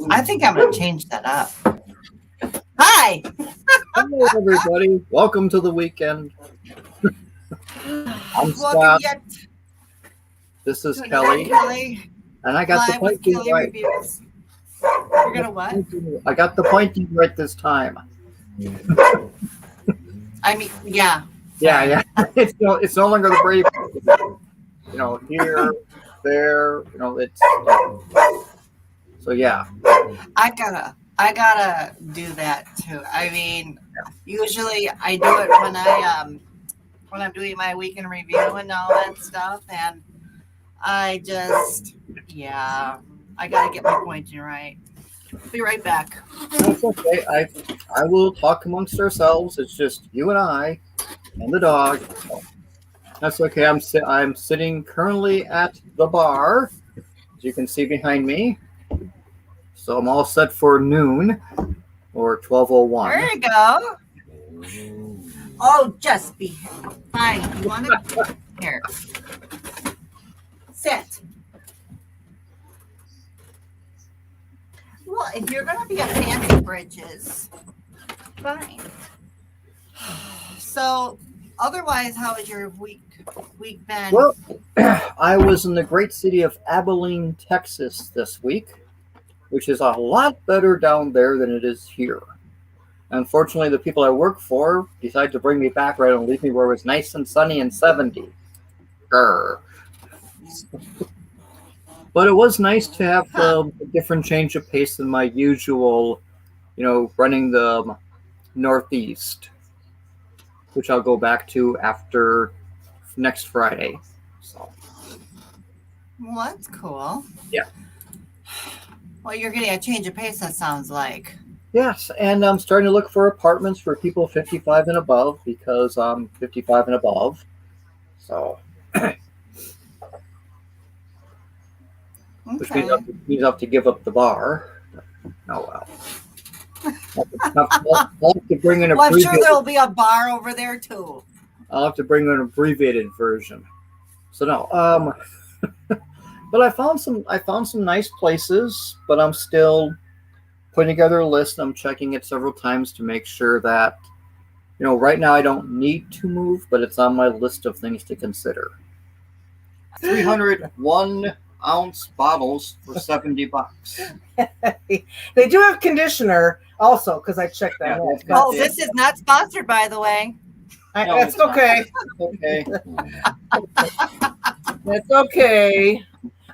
I think I'm going to change that up. Hi. Hello, everybody. Welcome to the weekend. I'm Scott. Welcome yet This is to Kelly. Kelly. And I got the Live with pointing Kelly right. Reviews. You're going to what? I got the pointing right this time. I mean, yeah. Yeah. It's no longer the brave. Here, there. It's so yeah. I gotta do that too. I mean, usually I do it when I'm doing my weekend review and all that stuff, and I gotta get my pointing right. Be right back. That's okay. I will talk amongst ourselves. It's just you and I and the dog. That's okay. I'm sitting currently at the bar, as you can see behind me. So I'm all set for noon or 12:01. There you go. Oh, just be fine. You want to? Here. Sit. Well, if you're going to be a fancy britches, fine. So, otherwise, how has your week been? Well, I was in the great city of Abilene, Texas this week, which is a lot better down there than it is here. Unfortunately, the people I work for decided to bring me back right and leave me where it was nice and sunny and 70. Grr. But it was nice to have a different change of pace than my usual, running the Northeast, which I'll go back to after next Friday. So. Well, that's cool. Yeah. Well, you're getting a change of pace, that sounds like. Yes, and I'm starting to look for apartments for people 55 and above because I'm 55 and above. So, which means I have to give up the bar. Oh, well. I'll have to bring an I'm sure there will be a bar over there, too. I'll have to bring an abbreviated version. So, no. But I found some nice places, but I'm still putting together a list. I'm checking it several times to make sure that, right now I don't need to move, but it's on my list of things to consider. 301 ounce bottles for $70. They do have conditioner also, because I checked that out. Oh, this is not sponsored, by the way. That's okay. Okay. That's okay.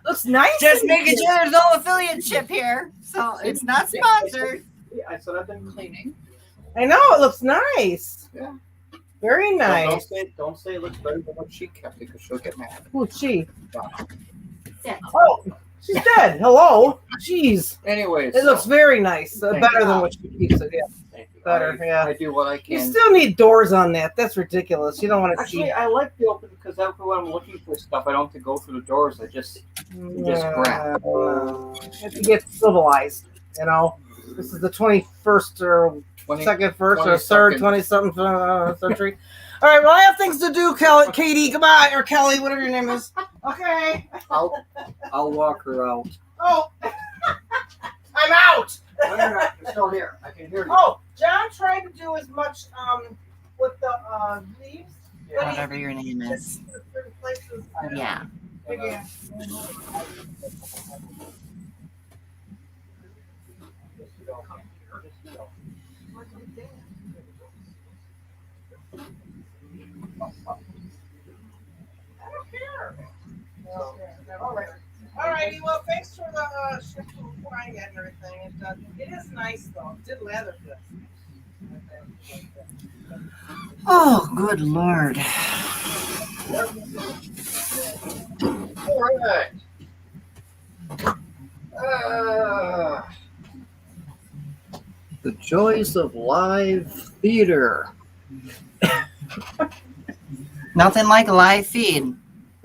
Looks nice. Just making sure there's no affiliateship here. So it's not sponsored. Yeah, I said I've been cleaning. I know, it looks nice. Yeah. Very nice. Don't say it looks better than what she kept because she'll get mad. Who's she? Sit. Oh, she's dead. Hello. Jeez. Anyways. It looks very nice. Thank Better you. than what she keeps it. Yeah. Thank you. Better, yeah. I do what I can. You still need doors on that. That's ridiculous. You don't want to Actually, I like the open because that's when I'm looking for stuff. I don't have to go through the doors. I just grab. You have to get civilized, This is the 21st or 22nd, 1st or 3rd, 20-something century. All right, well, I have things to do, Katie. Goodbye, or Kelly, whatever your name is. Okay. I'll walk her out. Oh, I'm out. No, you're not. You're still here. I can hear you. Oh, John tried to do as much with the leaves. Whatever your name is. Yeah. Yeah. All righty. Well, thanks for the shift and flying and everything. It is nice though. It did leather this. Oh, good Lord. All right. The joys of live theater. Nothing like a live feed.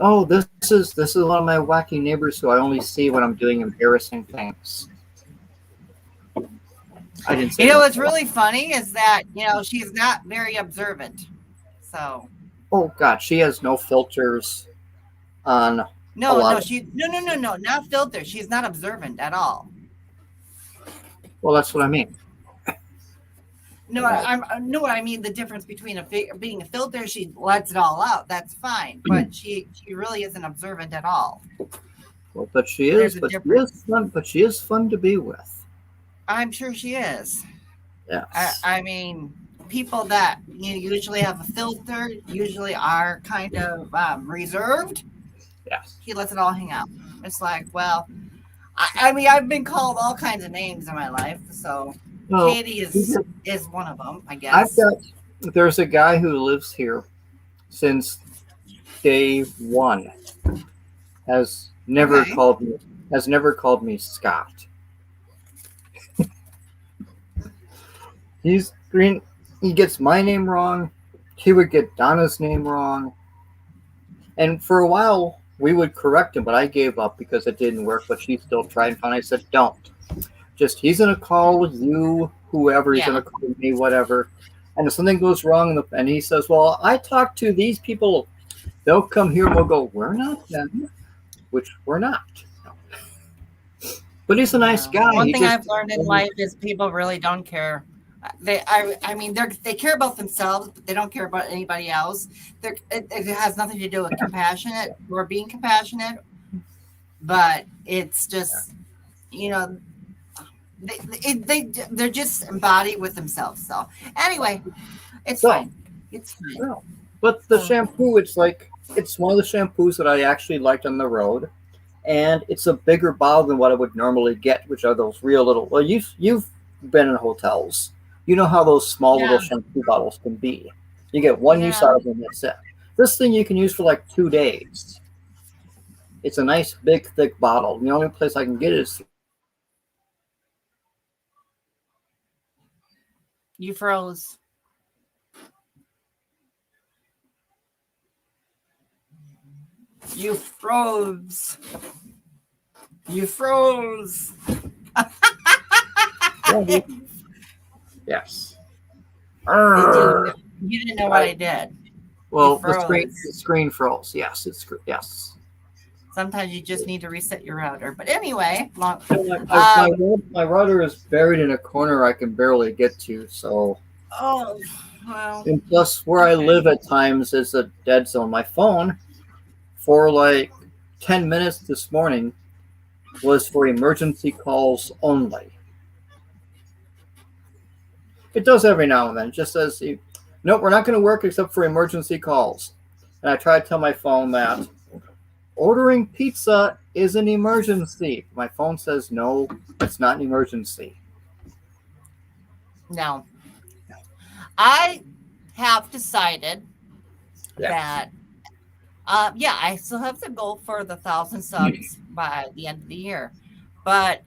Oh, this is one of my wacky neighbors who I only see when I'm doing embarrassing things. I didn't say What's really funny is that, she's not very observant. So. Oh God, she has no filters on. No, not filter. She's not observant at all. Well, that's what I mean. No, I know what I mean. The difference between being a filter, she lets it all out. That's fine, but she really isn't observant at all. Well, but she There's is. a But she difference. is fun. But she is fun to be with. I'm sure she is. Yes. I mean, people that usually have a filter usually are kind of reserved. Yes. She lets it all hang out. It's like, well, I mean, I've been called all kinds of names in my life, so Well, Katie is one of them, I I've guess. got. There's a guy who lives here since day one. Has never Okay. called me. Has never called me Scott. He's green. He gets my name wrong. He would get Donna's name wrong. And for a while, we would correct him, but I gave up because it didn't work. But she still tried and finally said, "Don't. Just he's gonna call you, whoever he's Yeah. gonna call me, whatever. And if something goes wrong, and he says, "Well, I talked to these people. They'll come here and we'll go. We're not them, which we're not." But he's a nice guy. One He thing just I've learned in life is people really don't care. I mean, they care about themselves, but they don't care about anybody else. It has nothing to do with compassionate or being compassionate, but it's just, you know, they're just embodied with themselves. So anyway, it's So, fine. It's fine. well, but the shampoo, it's like it's one of the shampoos that I actually liked on the road, and it's a bigger bottle than what I would normally get, which are those real little. Well, you've been in hotels, you know how those small little Yeah. shampoo bottles can be. You get one use Yeah. out of them, that's it. This thing you can use for like 2 days. It's a nice big thick bottle. The only place I can get it is You froze. You froze. You froze. yes. You didn't know what I did. Well, You froze. the screen froze. Yes, yes. Sometimes you just need to reset your router. But anyway, My router is buried in a corner I can barely get to. So, oh, well, and plus where I okay. live at times is a dead zone. My phone, for like 10 minutes this morning, was for emergency calls only. It does every now and then. It just says, "Nope, we're not going to work except for emergency calls." And I try to tell my phone that ordering pizza is an emergency. My phone says, "No, it's not an emergency." No. I have decided that, I still have the goal for the 1,000 subs by the end of the year. But,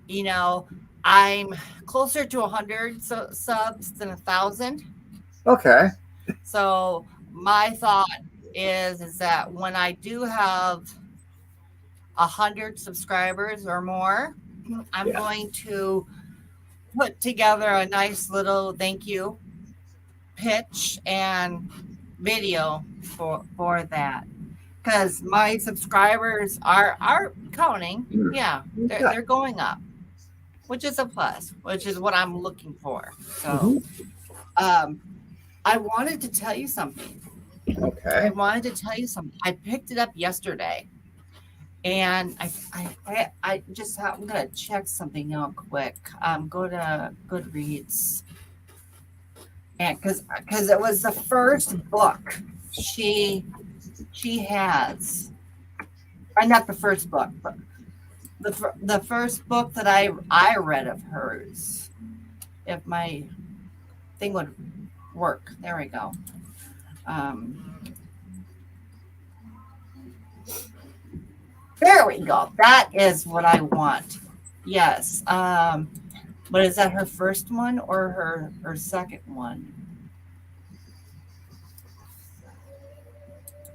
I'm closer to 100 subs than 1,000. Okay. So my thought is that when I do have 100 subscribers or more, I'm going to put together a nice little thank you pitch and video for that, because my subscribers are counting. Yeah, they're going up, which is a plus, which is what I'm looking for. So I wanted to tell you something. Okay. I picked it up yesterday, and I'm gonna check something out quick. Go to Goodreads, and because it was the first book she has, or not the first book, but the first book that I read of hers. If my thing would work, there we go. There we go. That is what I want. Yes. But is that her first one or her second one?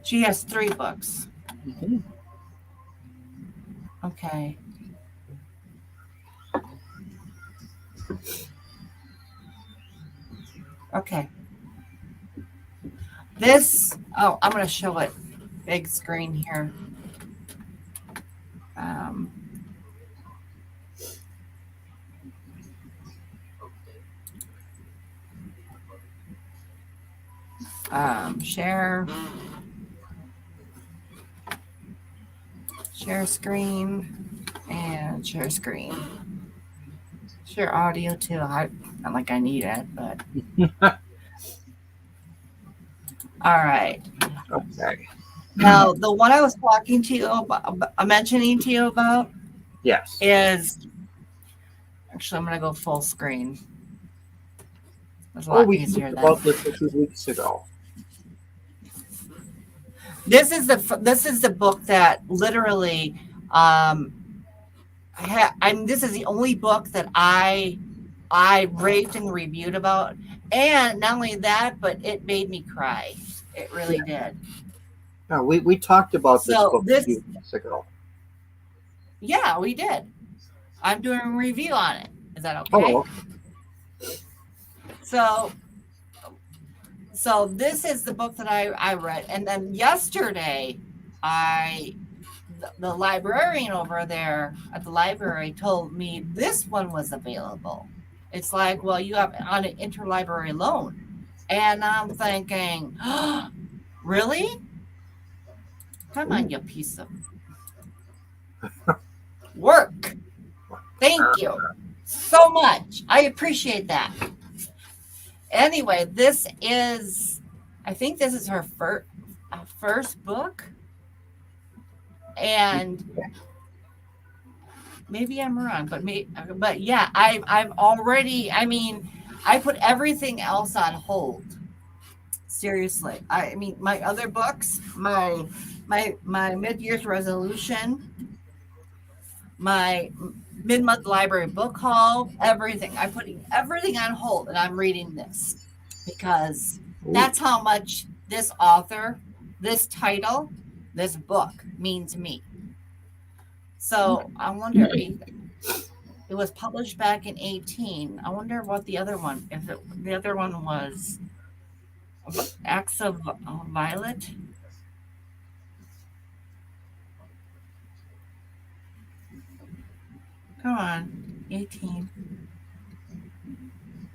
She has 3 books. Mm-hmm. Okay. Okay. I'm going to show it big screen here. Share screen and share screen. Share audio too. Not like I need it, but all right. Okay. Now, the one I was talking to you about, mentioning to you about, Yes. is actually I'm going to go full screen. It's a lot we easier talked than about this a few weeks ago. this is the book that literally this is the only book that I raved and reviewed about, and not only that, but it made me cry. It really did. No, we talked about this So book a few weeks ago. Yeah, we did. I'm doing a review on it. Is that okay? Oh. So this is the book that I read, and then yesterday, the librarian over there at the library told me this one was available. It's like, well, you have on an interlibrary loan, and I'm thinking, oh, really? Come on, you piece of work. Thank you so much. I appreciate that. Anyway, I think this is her first book. And maybe I'm wrong, but yeah, I've already, I put everything else on hold. Seriously. I mean, my other books, my mid-year's resolution, my mid-month library book haul, everything. I'm putting everything on hold, and I'm reading this because that's how much this author, this title, this book mean to me. So I wonder, it was published back in 2018. I wonder what the other one, the other one was Acts of Violet. Come on, 18.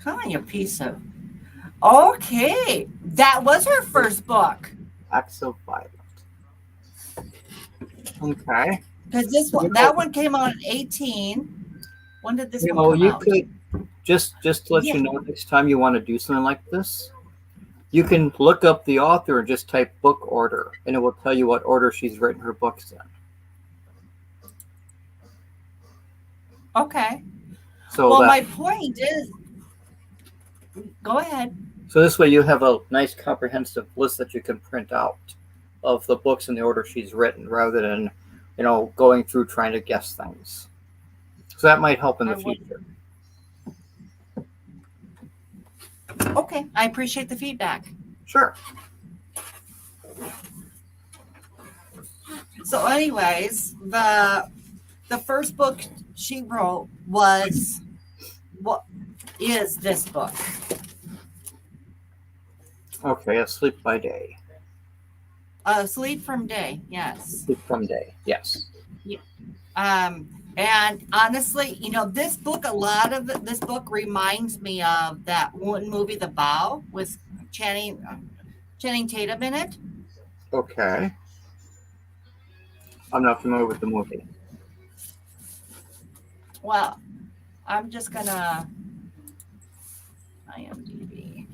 Come on, you piece of. Okay, that was her first book. Acts of Violet. Okay. Because that one came out in 2018. When did this one come out? Could just to let you know, next time you want to do something like this, you can look up the author and just type book order, and it will tell you what order she's written her books in. Okay. So my point is, go ahead. So this way you have a nice comprehensive list that you can print out of the books in the order she's written, rather than, going through trying to guess things. So that might help in the future. Okay, I appreciate the feedback. Sure. So anyways, the first book she wrote was, what is this book? Okay, Asleep by Day. Sleep from Day, yes. Sleep from Day, yes. Yeah. And honestly, this book, this book reminds me of that one movie, The Bow, with Channing Tatum in it. Okay. I'm not familiar with the movie. Well, I'm just gonna IMDb.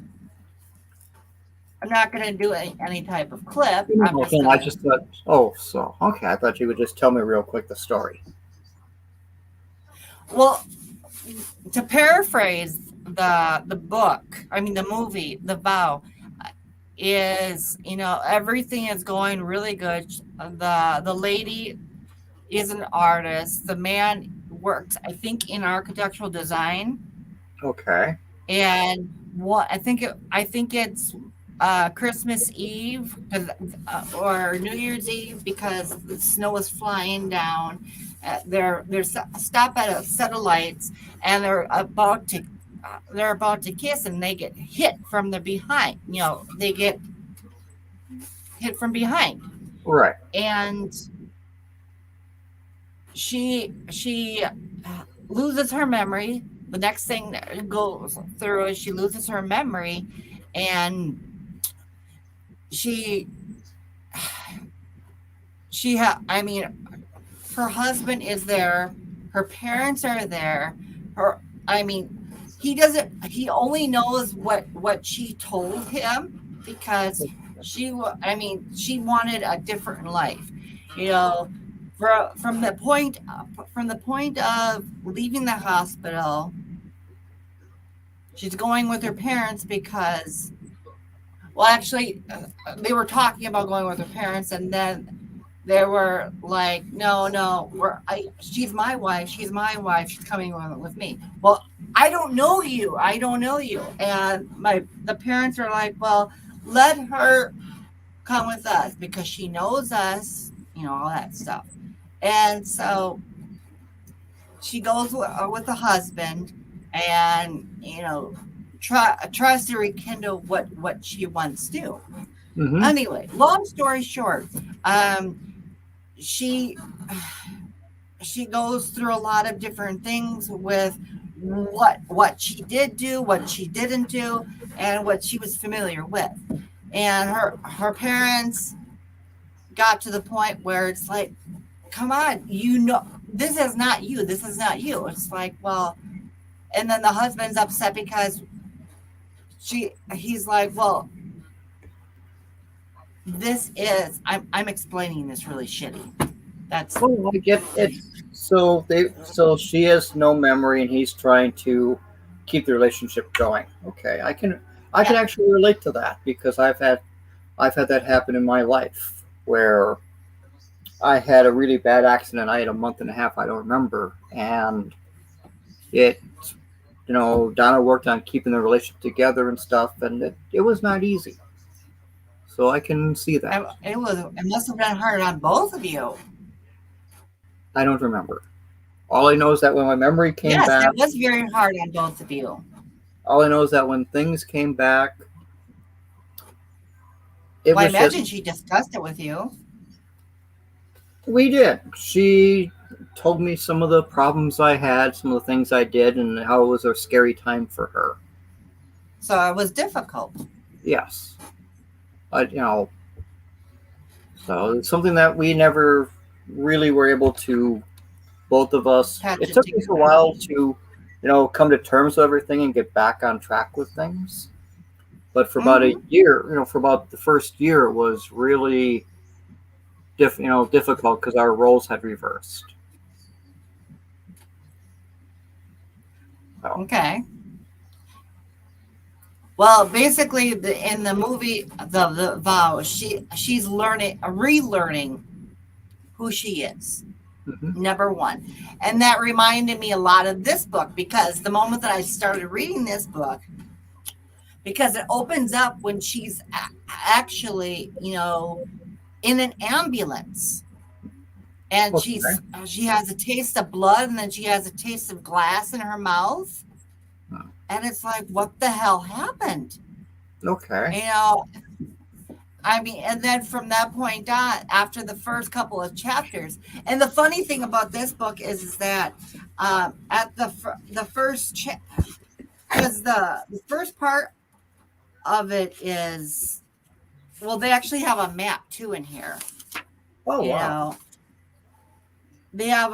I'm not gonna do any type of clip. I just thought. Okay. I thought you would just tell me real quick the story. Well, to paraphrase the book, the movie, The Vow, is, everything is going really good. The lady is an artist. The man works, I think, in architectural design. Okay. And I think it's Christmas Eve or New Year's Eve, because the snow is flying down. They're stop at a set of lights, and they're about to kiss, and they get hit from the behind. They get hit from behind. Right. And she loses her memory. The next thing that goes through is she loses her memory, and she I mean, her husband is there, her parents are there, her I mean, he only knows what she told him because I mean, she wanted a different life. You know, from the point of leaving the hospital, she's going with her parents because, well, actually, they were talking about going with her parents, and then they were like, no, she's my wife, she's coming with me. Well, I don't know you, and the parents are like, well, let her come with us because she knows us, all that stuff. And so she goes with the husband, and tries to rekindle what she once knew. Mm-hmm. Anyway, long story short, she goes through a lot of different things with what she did do, what she didn't do, and what she was familiar with. And her parents got to the point where it's like, come on, this is not you. This is not you. It's like, well, and then the husband's upset because he's like, well, I'm explaining this really shitty. That's I get it. So she has no memory, and he's trying to keep the relationship going. Okay, I can actually relate to that because I've had that happen in my life where I had a really bad accident. I had a month and a half, I don't remember, and it, Donna worked on keeping the relationship together and stuff, and it was not easy. So I can see that. It must have been hard on both of you. I don't remember. All I know is that when my memory came back, it was very hard on both of you. All I know is that when things came back, I imagine she discussed it with you. We did. She told me some of the problems I had, some of the things I did, and how it was a scary time for her. So it was difficult. Yes. So it's something that we never really were able to, both of us. It took us a while to, come to terms with everything and get back on track with things. But for about a year, for about the first year, it was really difficult because our roles had reversed. So. Okay. Well, basically, in the movie, the vow, she's relearning who she is. Mm-hmm. Number one. And that reminded me a lot of this book because the moment that I started reading this book, because it opens up when she's actually, in an ambulance. And she has a taste of blood, and then she has a taste of glass in her mouth. And it's like, what the hell happened? Okay. I mean, and then from that point on, after the first couple of chapters, and the funny thing about this book is that at the first because the first part of it is, well, they actually have a map too in here. Oh, wow. They have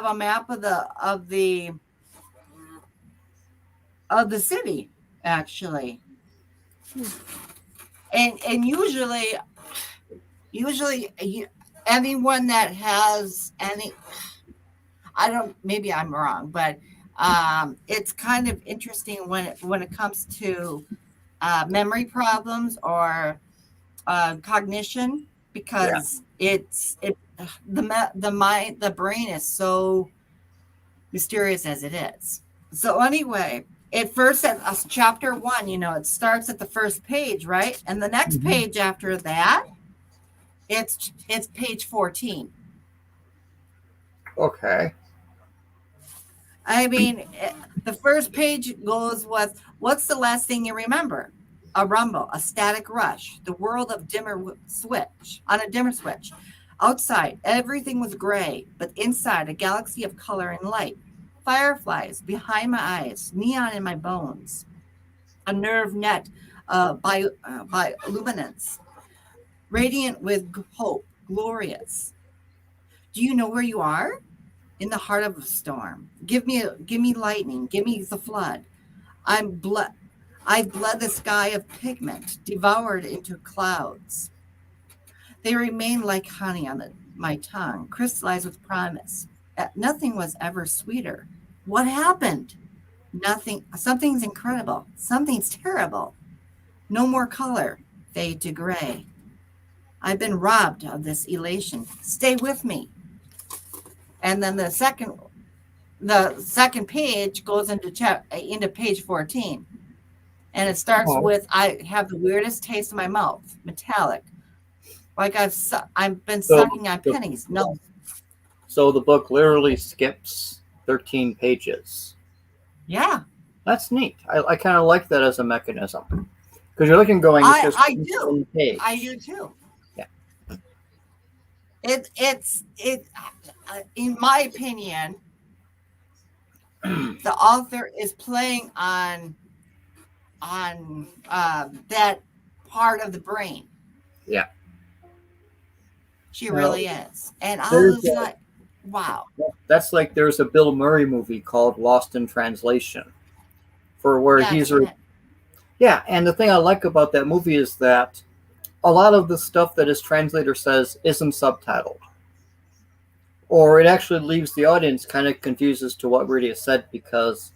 a map of the city, actually. And usually anyone that has any, maybe I'm wrong, but it's kind of interesting when it comes to memory problems or cognition, because the brain is so mysterious as it is. So anyway, at first at chapter 1, it starts at the first page, right? And the next page after that, it's page 14. Okay. I mean, the first page goes with, what's the last thing you remember? A rumble, a static rush, the world of dimmer switch. Outside, everything was gray, but inside, a galaxy of color and light. Fireflies behind my eyes, neon in my bones, a nerve net by luminance. radiant with hope, glorious. Do you know where you are? In the heart of a storm. Give me lightning. Give me the flood. I've bled the sky of pigment, devoured into clouds. They remain like honey on my tongue, crystallized with promise. Nothing was ever sweeter. What happened? Nothing. Something's incredible. Something's terrible. No more color. Fade to gray. I've been robbed of this elation. Stay with me. And then the second page goes into page 14. And it starts with, I have the weirdest taste in my mouth, metallic. Like I've been sucking on pennies. No. So the book literally skips 13 pages. Yeah. That's neat. I kind of like that as a mechanism. Because you're looking going, I do. I do too. Yeah. It's in my opinion, the author is playing on that part of the brain. Yeah. She really is. And I was like, wow. That's like there's a Bill Murray movie called Lost in Translation, for where he's yeah. And the thing I like about that movie is that a lot of the stuff that his translator says isn't subtitled, or it actually leaves the audience kind of confused as to what really is said, because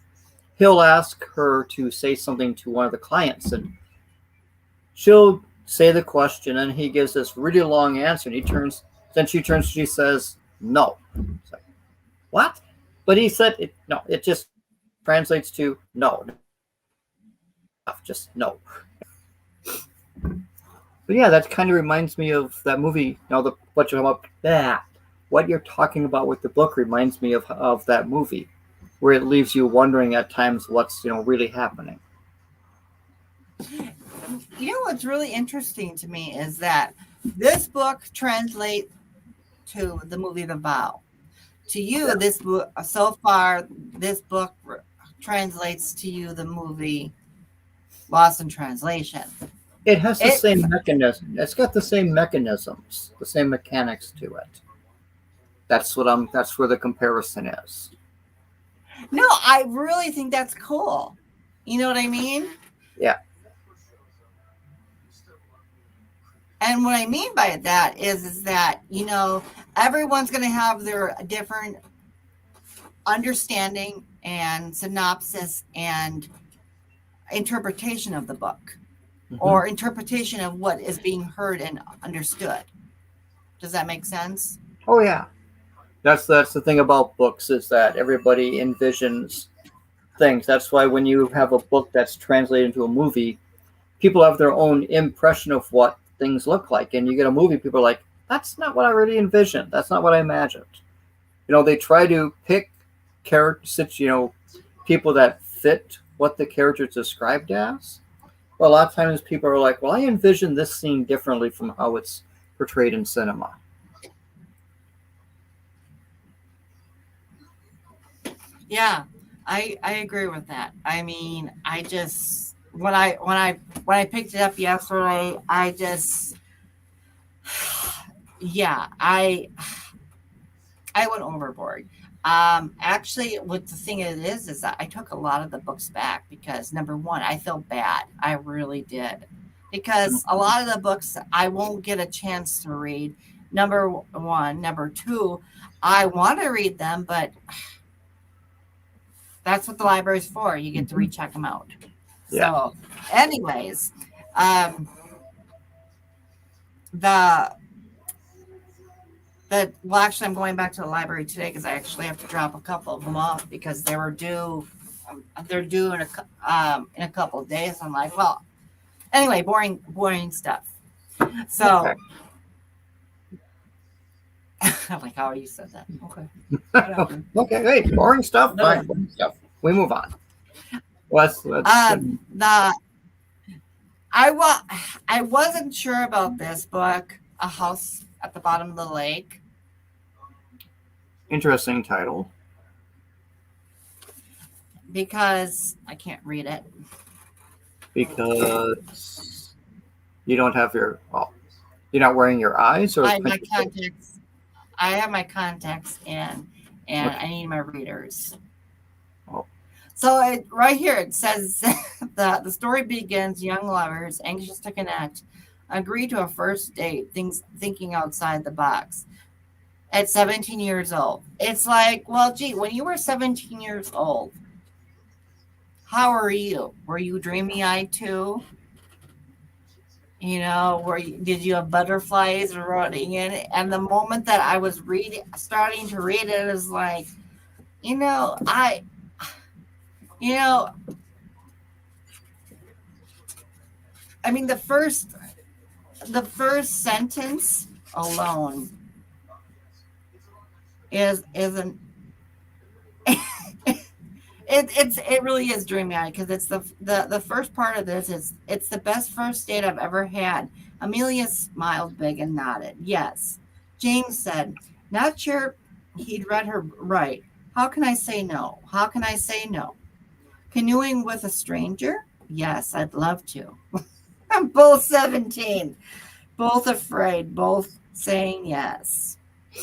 he'll ask her to say something to one of the clients, and she'll say the question, and he gives this really long answer, and she says no. It's like, what? But he said it, no. It just translates to no. Just no. But yeah, that kind of reminds me of that movie. Now, what you're talking about with the book reminds me of that movie, where it leaves you wondering at times what's really happening. You know what's really interesting to me is that this book translates to the movie The Vow. To you, this book so far, this book translates to you the movie Lost in Translation. It has the same mechanism. It's got the same mechanisms, the same mechanics to it. That's where the comparison is. No, I really think that's cool. You know what I mean? Yeah. And what I mean by that is that, everyone's going to have their different understanding and synopsis and interpretation of the book, or interpretation of what is being heard and understood. Does that make sense? Oh, yeah. That's the thing about books, is that everybody envisions things. That's why when you have a book that's translated into a movie, people have their own impression of what things look like. And you get a movie, people are like, that's not what I really envisioned. That's not what I imagined. They try to pick characters, people that fit what the character's described as. Well, a lot of times people are like, well, I envision this scene differently from how it's portrayed in cinema. Yeah, I agree with that. I mean, I just when I picked it up yesterday, I just I went overboard. Actually, what the thing is that I took a lot of the books back because, number one, I felt bad. I really did, because a lot of the books I won't get a chance to read. Number one. Number two, I want to read them, but that's what the library's for. You get to recheck them out. Yeah. So, anyways, actually, I'm going back to the library today because I actually have to drop a couple of them off because they were due. They're due in a couple of days. I'm like, well, anyway, boring stuff. So, okay. I'm like, how you said that? Okay. Okay, hey, boring stuff. No. Fine, boring stuff. We move on. I wasn't sure about this book, A House at the Bottom of the Lake. Interesting title. Because I can't read it. Because you don't have your You're not wearing your eyes, or I have my contacts. I have my contacts in, and I need my readers. Oh. So right here it says the story begins. Young lovers, anxious to connect, agree to a first date. Thinking outside the box. At 17 years old, it's like, well, gee, when you were 17 years old, how are you? Were you dreamy-eyed too? You know, did you have butterflies running in it? And the moment that I was starting to read it, it was like, you know, I mean, the first sentence alone isn't. It really is dreamy eyed because it's the first part of this is it's the best first date I've ever had. Amelia smiled big and nodded. Yes. James said, not sure he'd read her right. How can I say no? How can I say no? Canoeing with a stranger? Yes, I'd love to. I'm both 17, both afraid, both saying yes.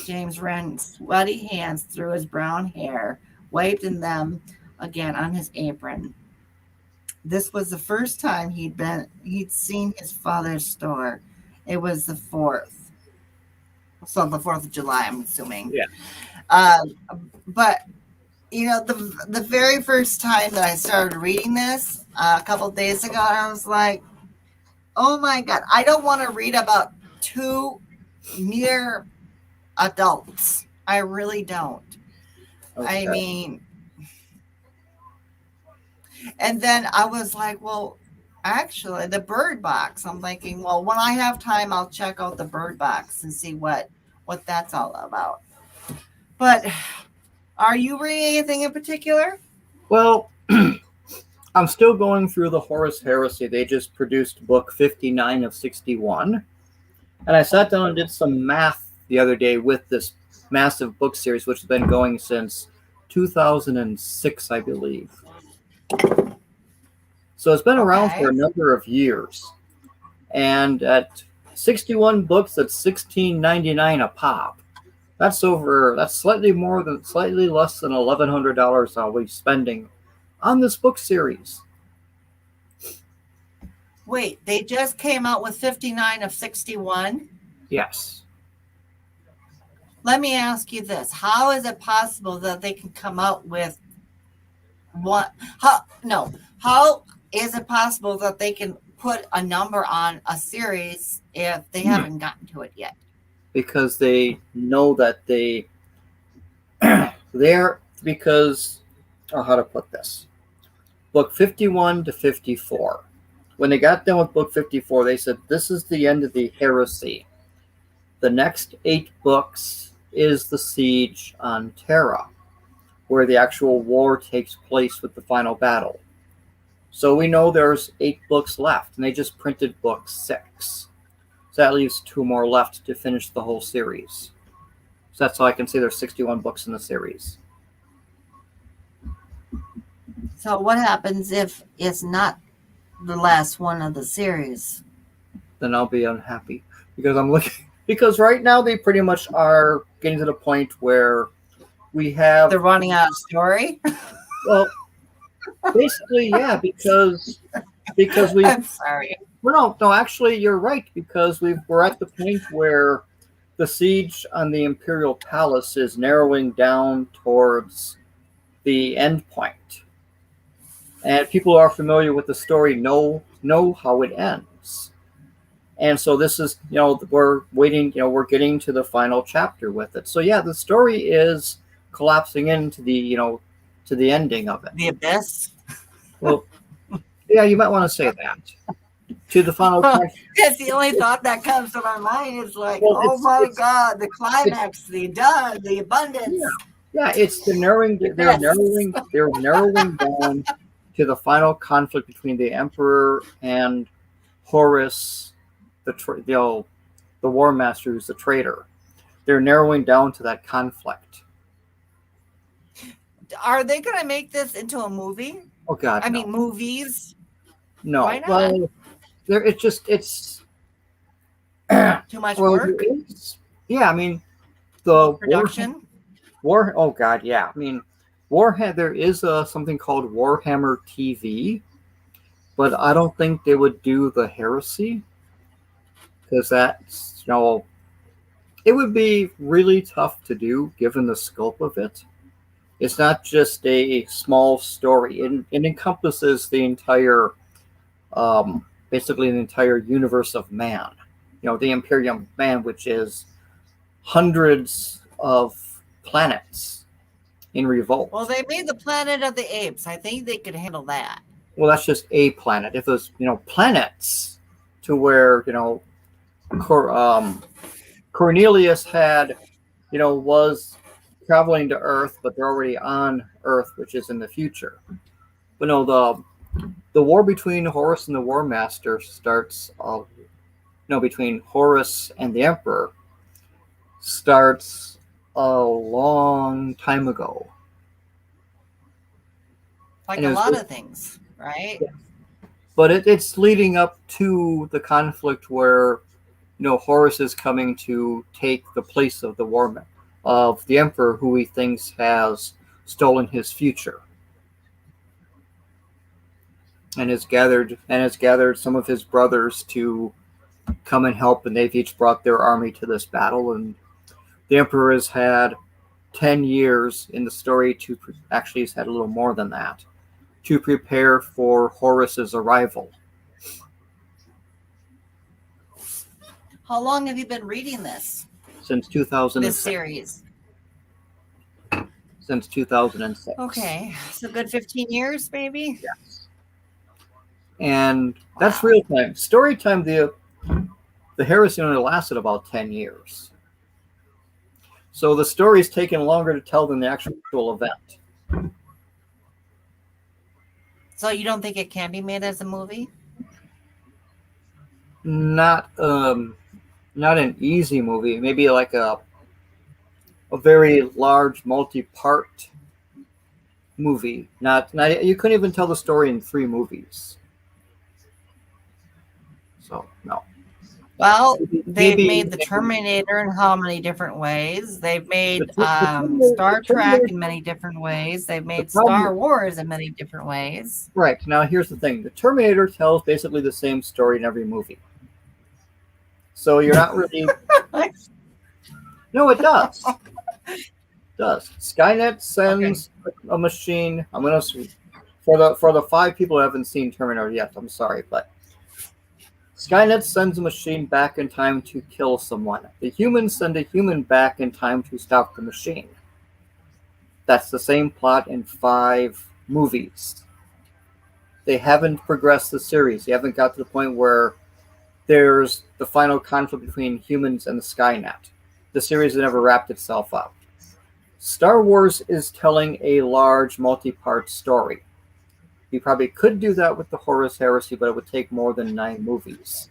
James ran sweaty hands through his brown hair, wiped in them again on his apron. This was the first time he'd seen his father's store. It was the 4th. So the 4th of July, I'm assuming. Yeah. But you know, the very first time that I started reading this a couple days ago, I was like, oh my God, I don't want to read about two near adults. I really don't. Okay. I mean, and then I was like, well, actually, the Bird Box. I'm thinking, well, when I have time, I'll check out the Bird Box and see what that's all about. But are you reading anything in particular? Well, I'm still going through the Horus Heresy. They just produced book 59 of 61. And I sat down and did some math the other day with this massive book series, which has been going since 2006, I believe. So it's been around for a number of years. And at 61 books, that's $16.99 a pop. That's slightly less than $1,100 I'll be spending on this book series. Wait, they just came out with 59 of 61? Yes. Let me ask you this. How is it possible that they can come out with one? How is it possible that they can put a number on a series if they haven't gotten to it yet? Because they know that how to put this. Book 51 to 54. When they got done with book 54, they said, this is the end of the heresy. The next 8 books is the siege on Terra, where the actual war takes place with the final battle. So we know there's 8 books left, and they just printed book 6. So that leaves 2 more left to finish the whole series. So that's how I can say there's 61 books in the series. So what happens if it's not the last one of the series? Then I'll be unhappy because right now they pretty much are getting to the point where they're running out of story. Well, basically, yeah, because we. I'm sorry. Well, no, actually, you're right, because we're at the point where the siege on the Imperial Palace is narrowing down towards the end point. And people who are familiar with the story know how it ends. And so this is, we're waiting, we're getting to the final chapter with it. So yeah, the story is collapsing into to the ending of it. The abyss? Well, yeah, you might want to say that. To the final chapter. That's the only thought that comes to my mind is like, oh my God, the climax, the abundance. Yeah, it's narrowing down to the final conflict between the Emperor and Horus, the War Master, who's the traitor. They're narrowing down to that conflict. Are they going to make this into a movie? Oh God! I mean, movies. No. Why not? Well, it's Too much Well, work? yeah, I mean, the Production? Oh God, yeah. I mean, there is something called Warhammer TV, but I don't think they would do the Heresy because that's it would be really tough to do given the scope of it. It's not just a small story; it encompasses the entire, basically the entire universe of man. The Imperium Man, which is hundreds of planets in revolt. Well, they made the Planet of the Apes. I think they could handle that. Well, that's just a planet. If there's planets to where Cornelius had was traveling to Earth, but they're already on Earth, which is in the future. But no, the war between Horus and the War Master starts. Between Horus and the Emperor starts a long time ago. Like a lot of things, right? Yeah. But it's leading up to the conflict where, Horus is coming to take the place of of the Emperor, who he thinks has stolen his future, and has gathered some of his brothers to come and help, and they've each brought their army to this battle, and the Emperor has had 10 years in the story actually he's had a little more than that, to prepare for Horus's arrival. How long have you been reading this? Since 2006. This series? Since 2006. Okay, so good 15 years, maybe? Yes. And that's real time. Story time, the Heresy only lasted about 10 years. So the story's taken longer to tell than the actual event. So you don't think it can be made as a movie? Not an easy movie. Maybe like a very large multi-part movie. Not you couldn't even tell the story in 3 movies. So no. Well, they've made the Terminator in how many different ways? They've made Star Trek in many different ways. They've made Star Wars in many different ways. Right. Now, here's the thing. The Terminator tells basically the same story in every movie. So you're not really... No, it does. It does. Skynet sends a machine... I'm going to... For the 5 people who haven't seen Terminator yet, I'm sorry, but... Skynet sends a machine back in time to kill someone. The humans send a human back in time to stop the machine. That's the same plot in 5 movies. They haven't progressed the series. They haven't got to the point where there's the final conflict between humans and the Skynet. The series has never wrapped itself up. Star Wars is telling a large multi-part story. You probably could do that with the Horus Heresy, but it would take more than 9 movies.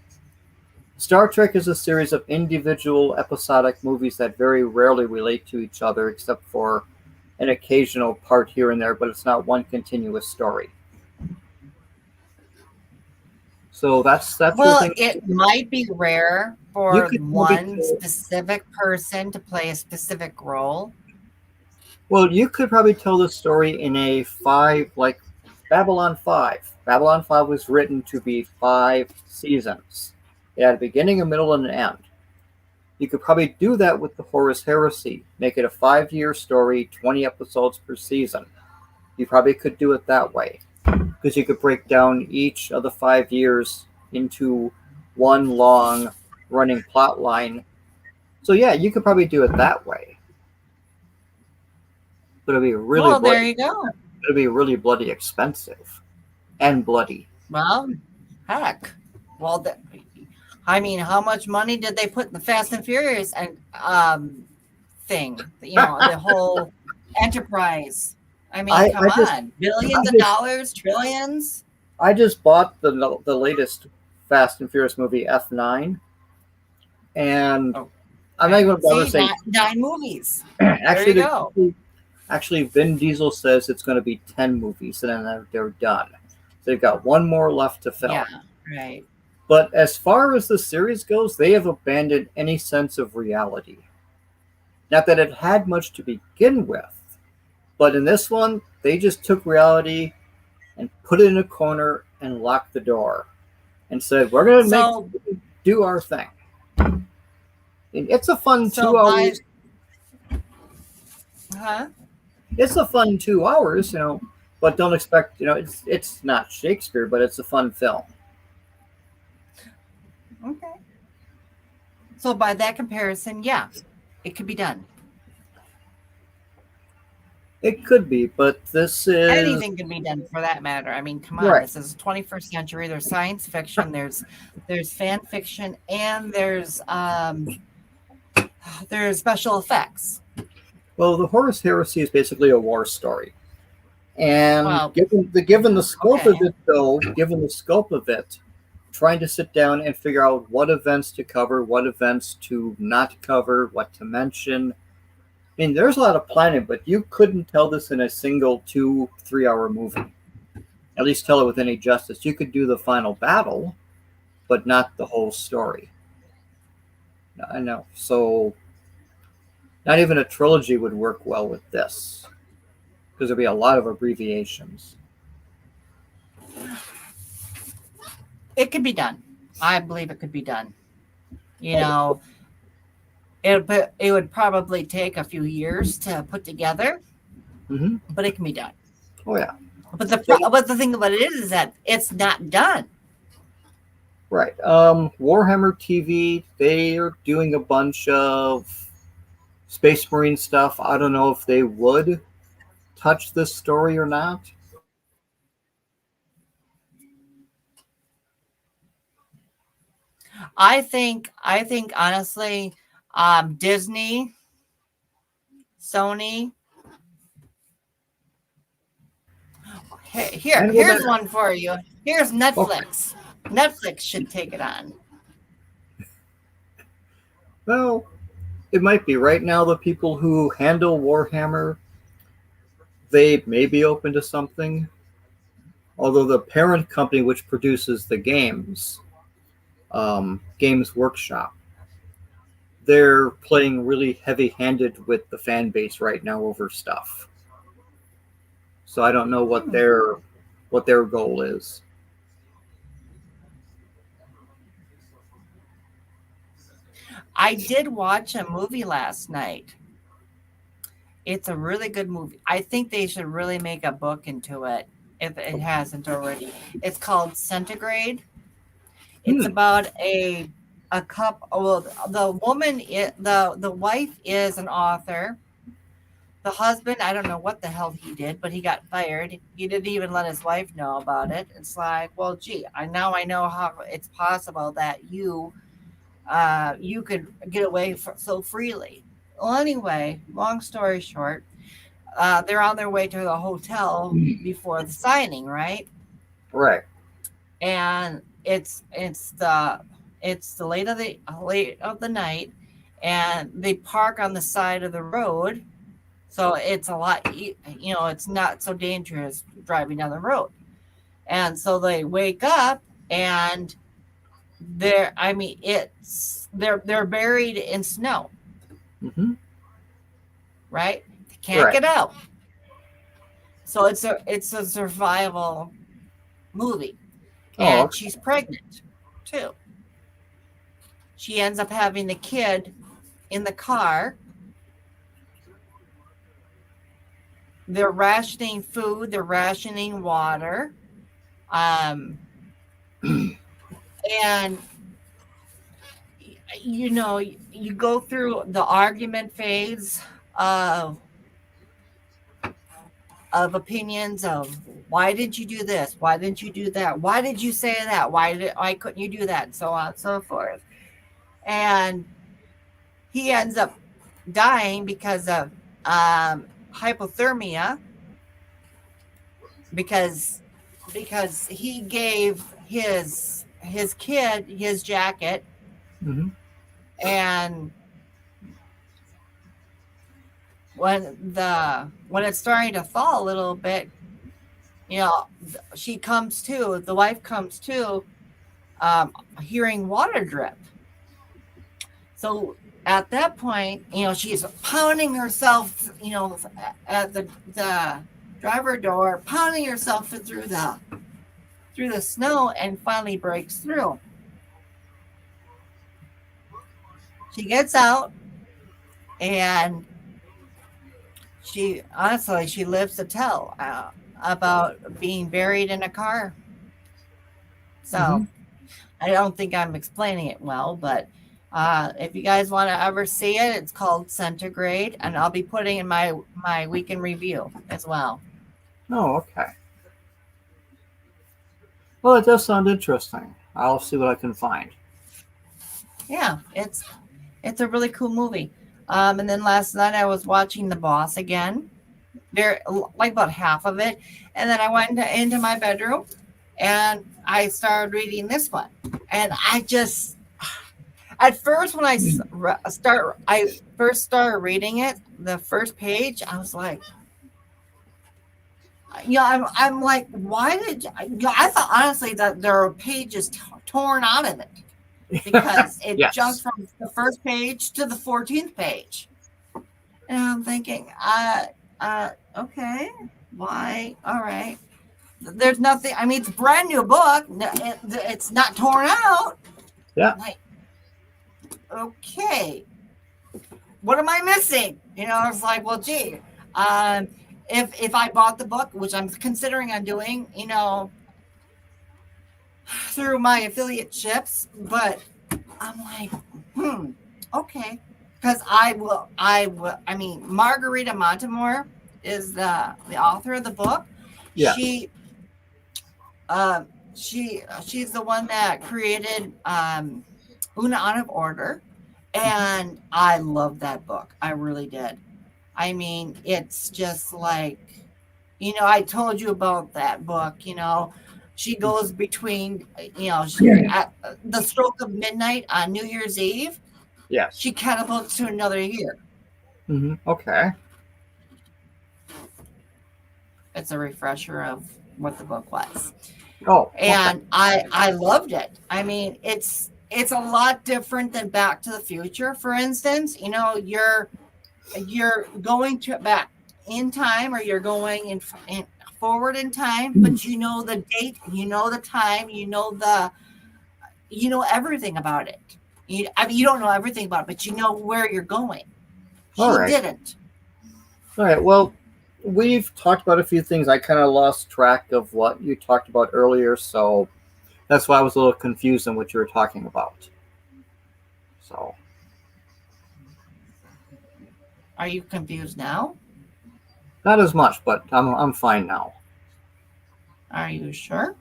Star Trek is a series of individual episodic movies that very rarely relate to each other, except for an occasional part here and there, but it's not one continuous story. So that's well, it might be rare for one specific person to play a specific role. Well, you could probably tell the story in a 5, like Babylon 5. Babylon 5 was written to be 5 seasons. It had a beginning, a middle, and an end. You could probably do that with the Horus Heresy. Make it a 5-year story, 20 episodes per season. You probably could do it that way. Because you could break down each of the 5 years into one long running plot line. So yeah, you could probably do it that way. But it'd be really well, there you go. It'd be really bloody expensive. And bloody. Well, heck. Well, I mean, how much money did they put in the Fast and Furious and thing? The whole enterprise. I mean, come on. Billions of dollars, trillions. I just bought the latest Fast and Furious movie, F9. And I'm not even bother saying 9 movies. Actually, there you go. Actually, Vin Diesel says it's going to be 10 movies, and then they're done. So they've got 1 more left to film. Yeah, right. But as far as the series goes, they have abandoned any sense of reality. Not that it had much to begin with, but in this one, they just took reality and put it in a corner and locked the door and said, "We're going So, to do our thing." And it's a fun so 2 hours. huh? It's a fun 2 hours, but don't expect, it's not Shakespeare, but it's a fun film. Okay. So by that comparison, yeah, it could be done. It could be, but this is Anything can be done for that matter. I mean, come on, right. this is 21st century. There's science fiction, there's fan fiction, and there's special effects. Well, the Horus Heresy is basically a war story, and Well, given the scope of okay. it, though, given the scope of it, trying to sit down and figure out what events to cover, what events to not cover, what to mention. I mean, there's a lot of planning, but you couldn't tell this in a single 2-3 hour movie. At least tell it with any justice. You could do the final battle, but not the whole story. I know. So, not even a trilogy would work well with this, because there'd be a lot of abbreviations. It could be done. I believe it could be done. It would probably take a few years to put together, Mm-hmm. but it can be done. Oh yeah. But the thing about it is that it's not done. Right. Warhammer TV, they are doing a bunch of Space Marine stuff. I don't know if they would touch this story or not. I think honestly, Disney, Sony. Here's one for you. Here's Netflix. Okay. Netflix should take it on. Well, it might be. Right now, the people who handle Warhammer, they may be open to something. Although the parent company which produces the games, Games Workshop, they're playing really heavy-handed with the fan base right now over stuff. So I don't know what their goal is. I did watch a movie last night. It's a really good movie. I think they should really make a book into it if it hasn't already. It's called Centigrade. It's about a couple. Well, the woman, the wife is an author. The husband, I don't know what the hell he did, but he got fired. He didn't even let his wife know about it. It's like, well, gee, I know how it's possible that you could get away so freely. Well, anyway, long story short, they're on their way to the hotel before the signing, right? Right. And it's the late of the night, and they park on the side of the road, so it's a lot. It's not so dangerous driving down the road, and so they wake up and they're buried in snow. Mm-hmm. Right? They can't right. get out. So it's a survival movie. And she's pregnant too. She ends up having the kid in the car. They're rationing food, they're rationing water. And you go through the argument phase of opinions of why did you do this? Why didn't you do that? Why did you say that? Why couldn't you do that? And so on and so forth. And he ends up dying because of hypothermia because he gave his kid his jacket. Mm-hmm. And when it's starting to fall a little bit, she comes to, the wife comes to, hearing water drip. So at that point, she's pounding herself, at the driver door, pounding herself through the snow, and finally breaks through. She gets out, and she lives to tell about being buried in a car. So I don't think I'm explaining it well, but if you guys want to ever see it, it's called Centigrade, and I'll be putting in my weekend review as well. Oh, okay. Well, it does sound interesting. I'll see what I can find. Yeah, it's a really cool movie. And then last night I was watching The Boss again, like about half of it, and then I went into my bedroom and I started reading this one, and I just. At first, when I first started reading it, the first page, I was like, I'm like, why did I thought honestly that there are pages torn out of it because it Yes. jumped from the first page to the 14th page, and I'm thinking, okay, why? All right, there's nothing. I mean, it's a brand new book. It's not torn out. Yeah. Like, okay, what am I missing? I was like, well, gee, if I bought the book, which I'm considering on doing, through my affiliate ships, but I'm like, okay, because I will. I mean, Margarita Montemore is the author of the book. Yeah. She's the one that created Una Out of Order, and I love that book. I really did. I mean, it's just like, I told you about that book. She goes between, at the stroke of midnight on New Year's Eve. Yes. She catapults to another year. Okay. It's a refresher of what the book was. Oh. Okay. And I loved it. I mean, it's a lot different than Back to the Future, for instance. You're going back in time, or you're going in forward in time, but you know the date, you know the time, you know everything about it. You don't know everything about it, but you know where you're going. She didn't. All right. Well, we've talked about a few things. I kind of lost track of what you talked about earlier, so that's why I was a little confused on what you were talking about. So, are you confused now? not as much, but I'm fine now. Are you sure?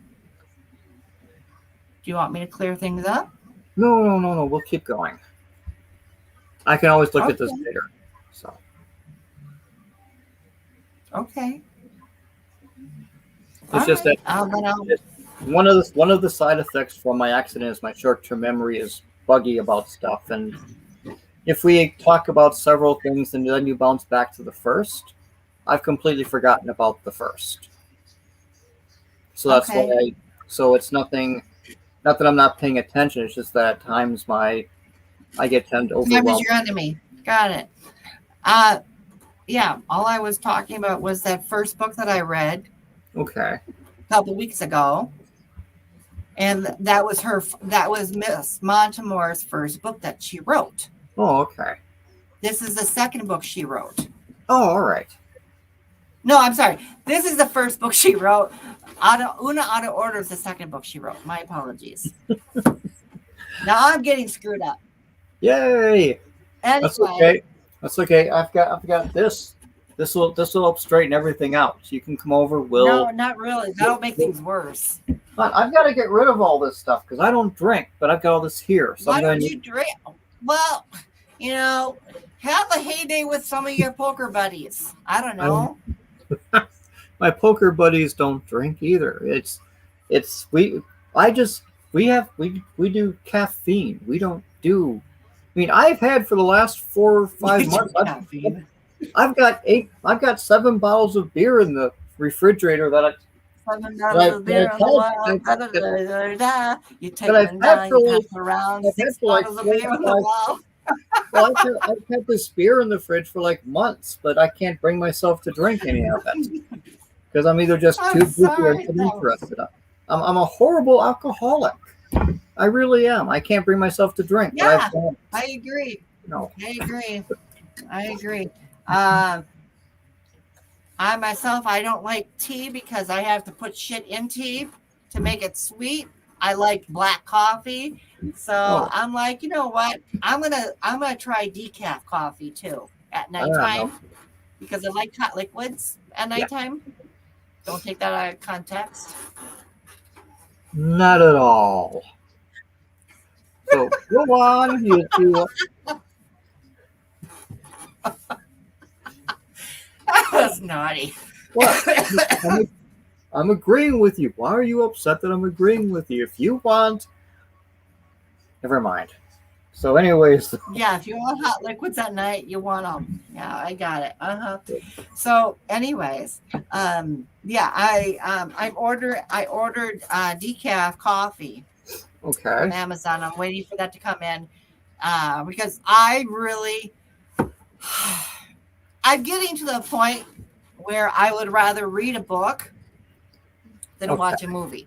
Do you want me to clear things up? No. We'll keep going. I can always look at this later. So. Okay. It's just that one of the side effects from my accident is my short-term memory is buggy about stuff, and if we talk about several things and then you bounce back to the first, I've completely forgotten about the first. So that's why. So it's nothing. Not that I'm not paying attention. It's just that at times I tend to overwhelm. Time is your enemy. Got it. Yeah. All I was talking about was that first book that I read. Okay. A couple weeks ago, and that was Miss Montemore's first book that she wrote. Oh, okay. This is the second book she wrote. Oh, all right. No, I'm sorry. This is the first book she wrote. Una Out of Order is the second book she wrote. My apologies. Now I'm getting screwed up. Yay! Anyway, That's okay. I've got this. This will help straighten everything out. So you can come over. No, not really. That'll make things worse. I've got to get rid of all this stuff because I don't drink, but I've got all this here. So why don't you drink? Well, have a heyday with some of your poker buddies. I don't know. My poker buddies don't drink either. We do caffeine. We don't do. I mean, I've had for the last 4 or 5 months. I've got 7 bottles of beer in the refrigerator that 7 bottles of beer in the wild. Da, da, da, da, da. You take them down, you pass it around. 6 bottles of beer in the wild. Well, I've had this beer in the fridge for like months, but I can't bring myself to drink any of it because I'm either just too busy or uninterested. I'm a horrible alcoholic. I really am. I can't bring myself to drink. Yeah, I agree. No. I agree. I myself, I don't like tea because I have to put shit in tea to make it sweet. I like black coffee. So I'm like, you know what? I'm gonna try decaf coffee too at nighttime because I like hot liquids at nighttime. Yeah. Don't take that out of context. Not at all. So go on. That was naughty. What? I'm agreeing with you. Why are you upset that I'm agreeing with you? If you want, never mind. So, anyways. Yeah, if you want hot liquids at night, you want them. Yeah, I got it. So, anyways, yeah, I ordered decaf coffee. Okay. On Amazon. I'm waiting for that to come in because I'm getting to the point where I would rather read a book than watch a movie.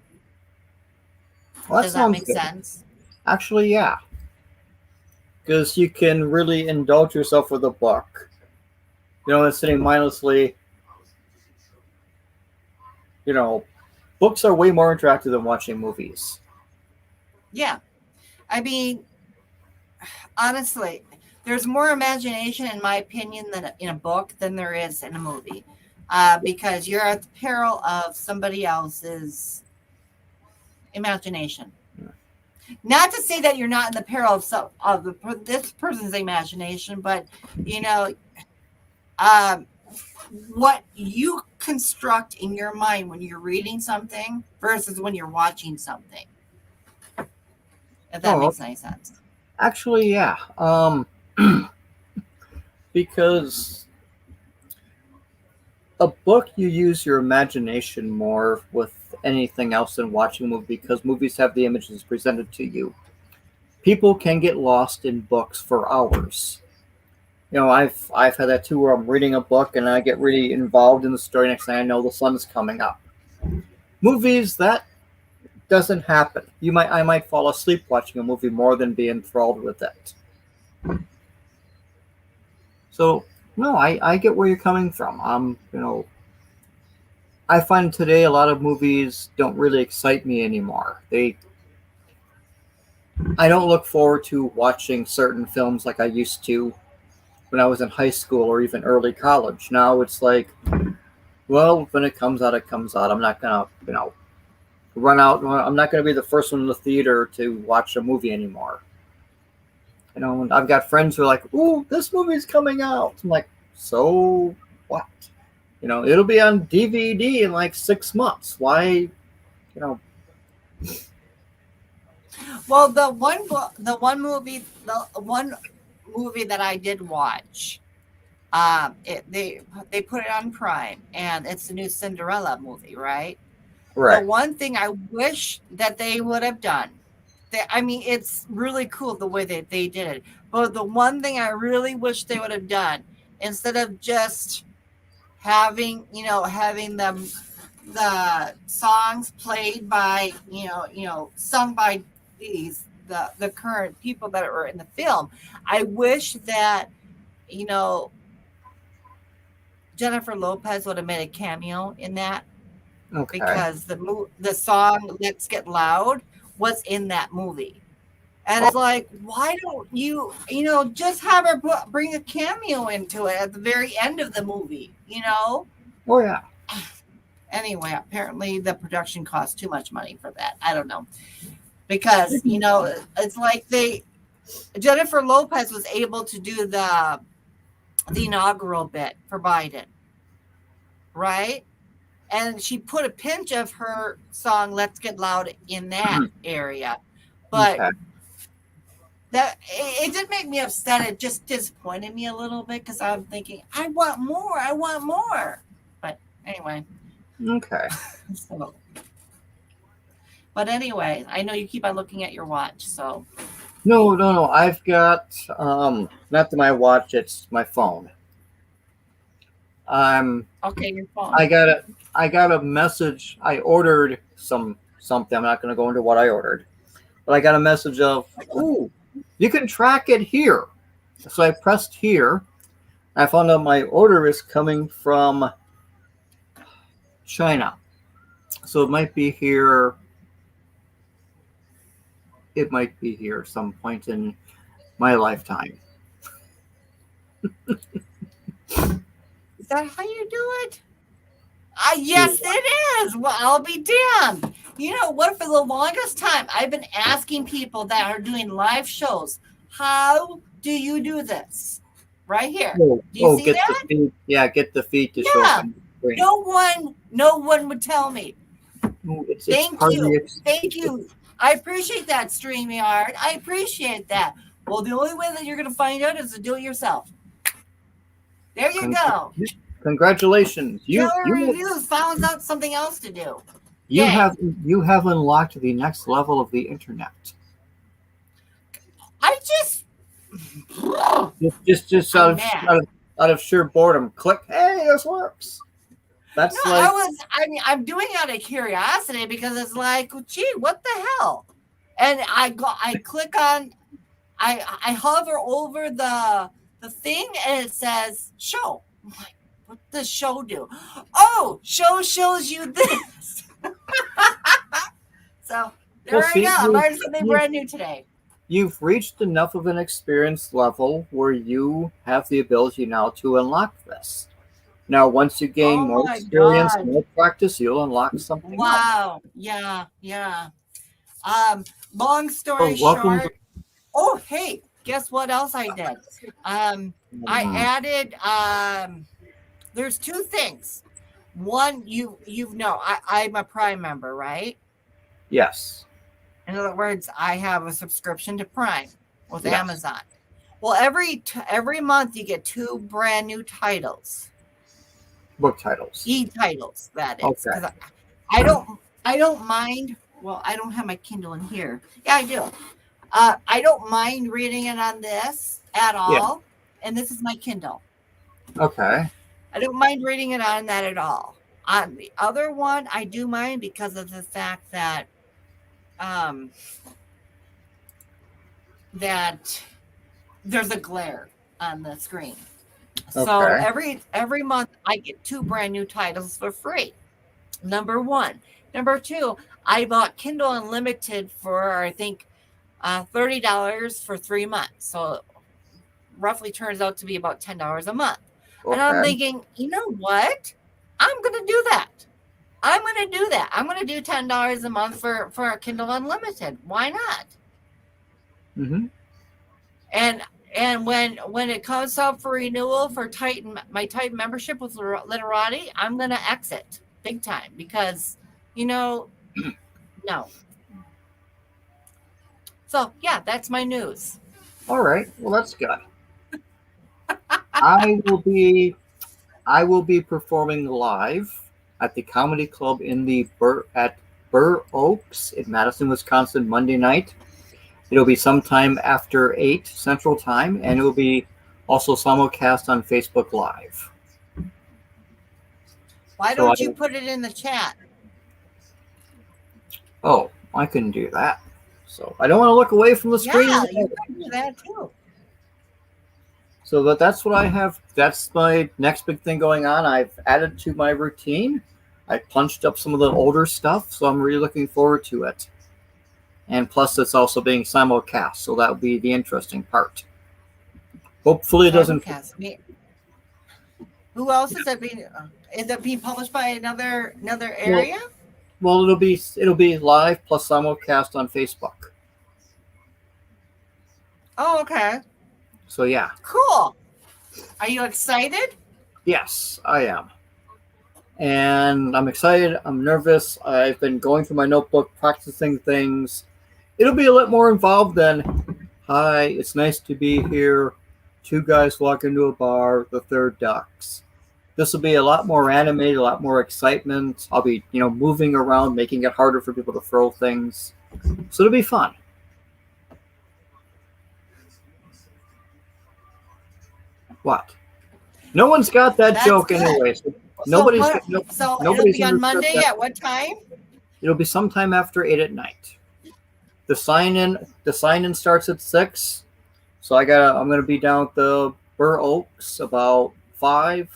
Well, Does that make sense? Actually, yeah. Because you can really indulge yourself with a book. You know, and sitting mindlessly. You know, books are way more interactive than watching movies. Yeah. I mean, honestly, there's more imagination, in my opinion, than in a book than there is in a movie. Because you're at the peril of somebody else's imagination. Yeah. Not to say that you're not in the peril of this person's imagination, but, you know, what you construct in your mind when you're reading something versus when you're watching something. If that makes any sense. Actually, yeah. Because a book, you use your imagination more with anything else than watching a movie because movies have the images presented to you. People can get lost in books for hours. You know, I've had that too, where I'm reading a book and I get really involved in the story. Next thing I know, the sun is coming up. Movies, that doesn't happen. I might fall asleep watching a movie more than be enthralled with it. So no, I get where you're coming from. You know, I find today a lot of movies don't really excite me anymore. I don't look forward to watching certain films like I used to when I was in high school or even early college. Now it's like, well, when it comes out, it comes out. I'm not gonna, you know, run out. I'm not going to be the first one in the theater to watch a movie anymore. You know, I've got friends who are like, "Ooh, this movie's coming out." I'm like, so what? You know, it'll be on DVD in like 6 months. Why, you know? Well, the one movie that I did watch, they put it on Prime, and it's the new Cinderella movie, right? Right. The one thing I wish that they would have done, I mean, it's really cool the way that they did it. But the one thing I really wish they would have done, instead of just having the songs played by, sung by the current people that are in the film, I wish that, Jennifer Lopez would have made a cameo in that. Okay. Because the song "Let's Get Loud" was in that movie, and it's like, why don't you just have her bring a cameo into it at the very end of the movie? Oh yeah. Anyway, apparently the production cost too much money for that. I don't know, because it's like Jennifer Lopez was able to do the inaugural bit for Biden, right? And she put a pinch of her song "Let's Get Loud" in that area, but that it did make me upset. It just disappointed me a little bit because I'm thinking, I want more. But anyway, Okay. So, but anyway, I know you keep on looking at your watch, so No. I've got not my watch, it's my phone. okay, your phone. I got a message. I ordered something. I'm not gonna go into what I ordered. But I got a message of, ooh, you can track it here. So I pressed here. I found out my order is coming from China. So it might be here. It might be here some point in my lifetime. Is that how you do it? Yes, it is. Well, I'll be damned. You know what? For the longest time, I've been asking people that are doing live shows, how do you do this? Right here. Do you see get that? the feed. Yeah, get the feed to show up on the screen. No one would tell me. Thank you. Thank you. I appreciate that, StreamYard. I appreciate that. Well, the only way that you're going to find out is to do it yourself. There you go. Congratulations. You Reviews found out something else to do. You have unlocked the next level of the internet. I just out of sheer boredom. Click. Hey, this works. That's I'm doing it out of curiosity because it's like, gee, what the hell? And I click on, I hover over the thing and it says show. I'm like, what does show do? Oh, show shows you this. So there we go. I learned something brand new today. You've reached enough of an experience level where you have the ability now to unlock this. Now, once you gain more experience, more practice, you'll unlock something else. Wow. Yeah. Long story short. Oh, hey, guess what else I did? I added, there's two things. One, I'm a Prime member, right? Yes. In other words, I have a subscription to Prime with Amazon. Well, every month you get 2 brand new titles. Book titles. E-titles, that is. Okay. I don't mind. Well, I don't have my Kindle in here. Yeah, I do. I don't mind reading it on this at all. Yeah. And this is my Kindle. Okay. I don't mind reading it on that at all. On the other one, I do mind because of the fact that that there's a glare on the screen. Okay. So every month I get 2 brand new titles for free. Number 1. Number 2, I bought Kindle Unlimited for I think $30 for 3 months. So roughly turns out to be about $10 a month. Okay. And I'm thinking, you know what? I'm going to do that. I'm going to do $10 a month for a Kindle Unlimited. Why not? Mm-hmm. And when it comes up for renewal for my Titan membership with Literati, I'm going to exit big time because, no. So, yeah, that's my news. All right. Well, that's good. I will be performing live at the Comedy Club in at Burr Oaks in Madison, Wisconsin, Monday night. It'll be sometime after 8 Central Time, and it will be also simulcast on Facebook Live. Why don't you put it in the chat? Oh, I can do that. So I don't want to look away from the screen. Yeah, you can do that too. So that's what I have. That's my next big thing going on. I've added to my routine. I punched up some of the older stuff, so I'm really looking forward to it. And plus, it's also being simulcast, so that would be the interesting part. Hopefully, it doesn't. Who else is that being? Is it being published by another area? Well, it'll be live plus simulcast on Facebook. Oh, okay. So yeah. Cool. Are you excited? Yes, I am. And I'm excited. I'm nervous. I've been going through my notebook, practicing things. It'll be a lot more involved than, hi, it's nice to be here. 2 guys walk into a bar, the third ducks. this will be a lot more animated, a lot more excitement. I'll be, moving around, making it harder for people to throw things. So it'll be fun. What? No one's got that That's joke good. anyway. So So it'll nobody's be on understood Monday that. at what time? It'll be sometime after 8 at night. The sign-in starts at 6. So I'm gonna be down at the Burr Oaks about 5,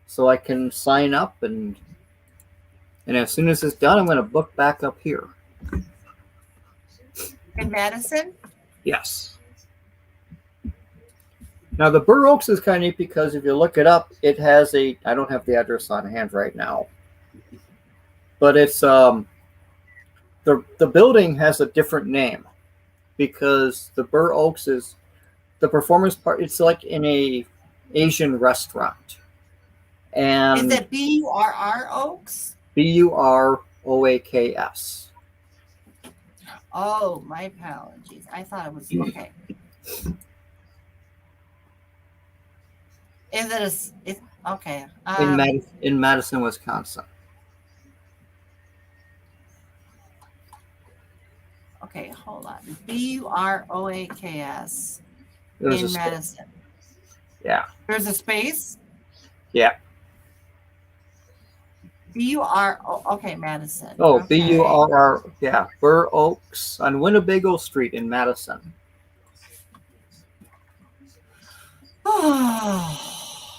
so I can sign up, and as soon as it's done, I'm gonna book back up here. In Madison? Yes. Now the Burr Oaks is kind of neat because if you look it up, it has I don't have the address on hand right now, but it's the building has a different name because the Burr Oaks is the performance part. It's like in a Asian restaurant, and Is it BURR Oaks? BUROAKS. Oh, my apologies. I thought it was okay. Is it okay? In Madison, Wisconsin. Okay, hold on. BUROAKS in Madison. Yeah. There's a space. Yeah. Okay, Madison. Oh, okay. BURR. Yeah, Burr Oaks on Winnebago Street in Madison.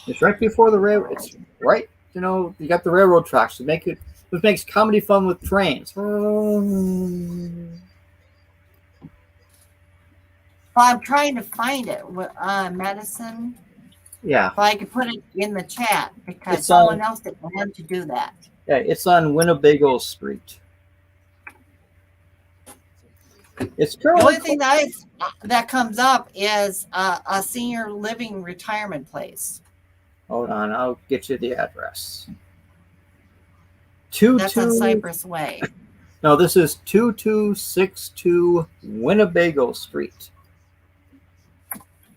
It's right before the railroad. It's right, you got the railroad tracks to make it. It makes comedy fun with trains. Well, I'm trying to find it. Madison. Yeah. So I could put it in the chat because It's someone else didn't want to do that. Yeah, it's on Winnebago Street. It's The currently only thing that comes up is a senior living retirement place. Hold on, I'll get you the address. That's on Cypress Way. No, this is 2262 Winnebago Street.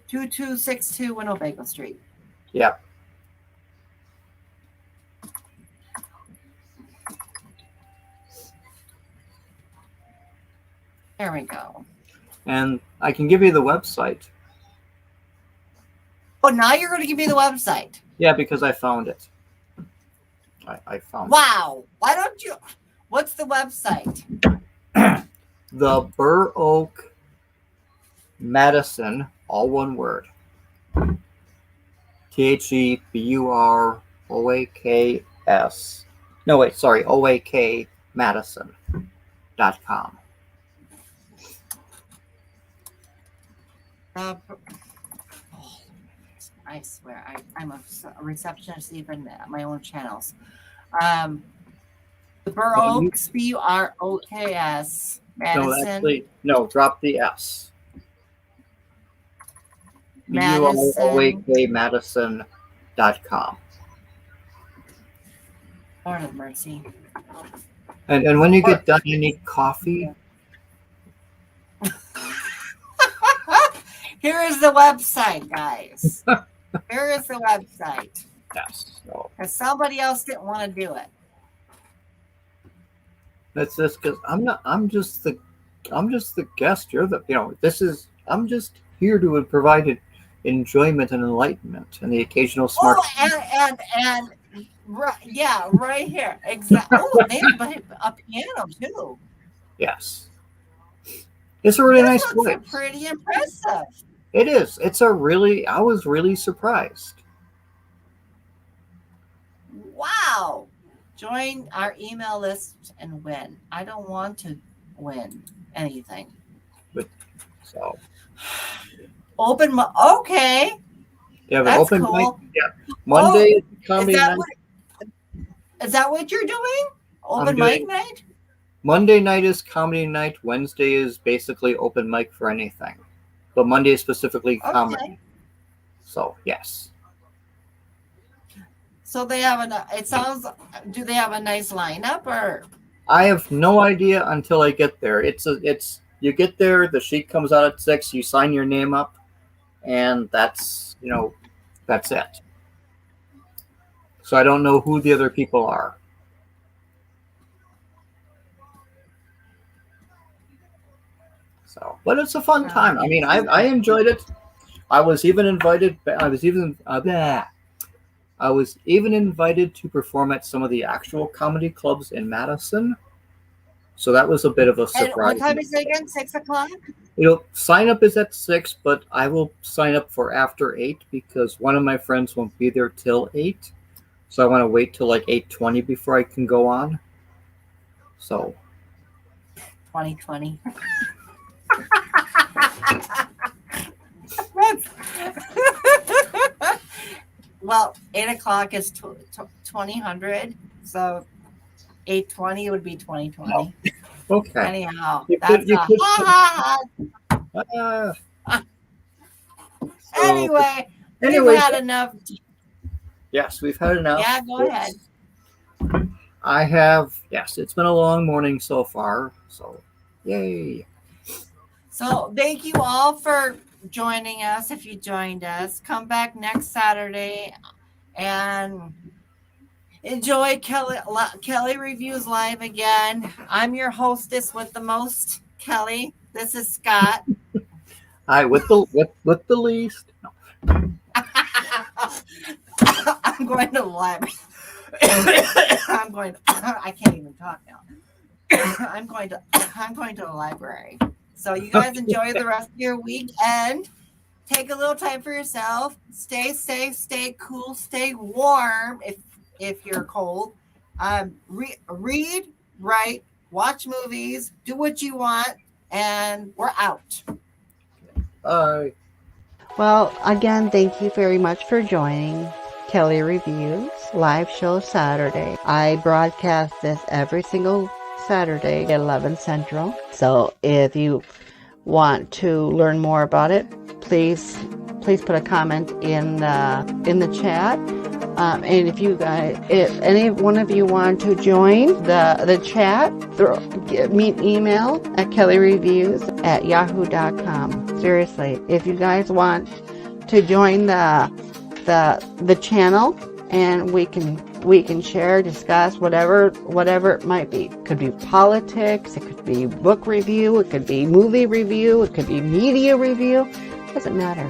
2262 Winnebago Street. Yeah. There we go. And I can give you the website. Oh, now you're going to give me the website. Yeah, because I found it. I found Wow. Why don't you? What's the website? The Burr Oak Madison, all one word. THEBUROAKS. No, wait, sorry, OAK Madison.com. I swear, I'm a receptionist even at my own channels. The Burr Oaks, BUROKS, Madison. No, drop the S. Madison. Madison.com. Lord of mercy. And when you get done, you need coffee. Here is the website, guys. Here is the website. Yes. So Because somebody else didn't want to do it. that's just because I'm just the guest. You're I'm just here to provide enjoyment and enlightenment and the occasional smart. Oh, and right here. Exactly. Oh, they have a piano too. Yes. It's a really nice This place. looks pretty impressive. It is. I was really surprised. Wow. Join our email list and win. I don't want to win anything. So Okay. yeah, but That's open cool. mic. Yeah. Monday is comedy night. Is that what you're doing? Open doing- mic night? Monday night is comedy night. Wednesday is basically open mic for anything. But Monday is specifically comedy. Okay. So yes. So they have do they have a nice lineup or? I have no idea until I get there. You get there, the sheet comes out at 6, you sign your name up, and that's it. So I don't know who the other people are. So, but it's a fun time. I mean, I enjoyed it. I was even invited. I was even invited to perform at some of the actual comedy clubs in Madison. So that was a bit of a surprise. And what time is it again? 6 o'clock? Sign up is at 6, but I will sign up for after 8 because one of my friends won't be there till 8. So I want to wait till like 8:20 before I can go on. So 2020. Well, 8 o'clock is 2000, so 8:20 would be 2020. Oh, okay. Anyhow, anyway, we've had enough. Yes, we've had enough. Yeah, go ahead. I have. Yes, it's been a long morning so far. So, yay. So thank you all for joining us. If you joined us, come back next Saturday and enjoy Kellie Reviews Live again. I'm your hostess with the most, Kellie. This is Scott. Hi, with the least. No. I'm going to the library. I can't even talk now. I'm going to the library. So you guys enjoy the rest of your weekend. Take a little time for yourself. Stay safe, stay cool, stay warm if you're cold. Read, write, watch movies, do what you want, and we're out. Bye. Well, again, thank you very much for joining Kellie Reviews live show Saturday. I broadcast this every single Saturday at 11 Central. So if you want to learn more about it, please put a comment in the chat. And if any one of you want to join the chat, me an email at kellyreviews@yahoo.com. Seriously, if you guys want to join the channel, and we can share, discuss whatever it might be. It could be politics, it could be book review, it could be movie review, it could be media review. Doesn't matter.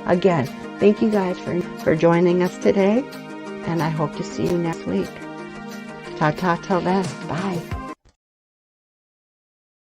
Again, thank you guys for joining us today, and I hope to see you next week. Ta-ta till then. Bye.